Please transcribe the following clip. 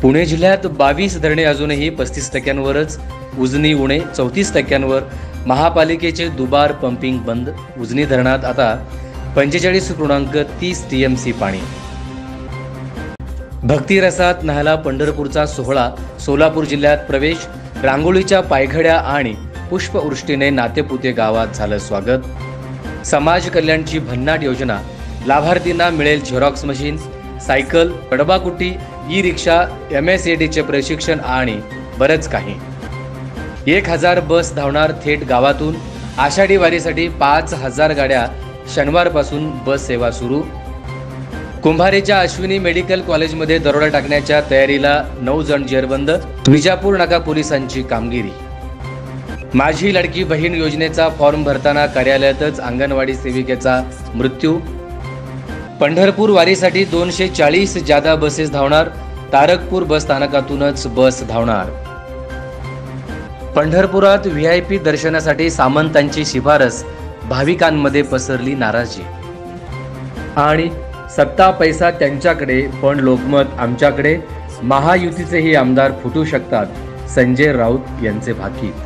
पुणे जिल्ह्यात 22 धरणे अजूनही 35%वरच, उजनी उणे 34%वर. महापालिकेचे दुबार पंपिंग बंद. उजनी धरणात आता 45.30 TMC पाणी. भक्तिरसात न्हायला पंढरपूरचा सोहळा. सोलापूर जिल्ह्यात प्रवेश. रांगोळीच्या पायघड्या आणि पुष्पवृष्टीने नातेपुते गावात झालं स्वागत. समाज कल्याणची भन्नाट योजना. लाभार्थींना मिळेल झेरॉक्स मशीन, सायकल, कडबाकुटी, ई रिक्षा, MSADचे प्रशिक्षण आणि बरंच काही. 1000 बस धावणार थेट गावातून. आषाढी वारीसाठी 5000 गाड्या. शनिवारपासून बस सेवा सुरू. कुंभारेच्या अश्विनी मेडिकल कॉलेजमध्ये दरोडा टाकण्याच्या तयारीला 9 जण जेरबंद. विजापूर नाका पोलिसांची कामगिरी. माझी लाडकी बहीण योजनेचा फॉर्म भरताना कार्यालयातच अंगणवाडी सेविकेचा मृत्यू. पंढरपूर वारीसाठी 240 जादा बसेस धावणार. तारकपूर बस स्थानकातूनच बस धावणार. पंढरपुरात VIP दर्शनासाठी सामंतांची शिफारस. भाविकांमध्ये पसरली नाराजी. आणि सत्ता पैसा त्यांच्याकडे पण लोकमत आमच्याकडे. महायुतीचेही आमदार फुटू शकतात, संजय राऊत यांचे भाकीत.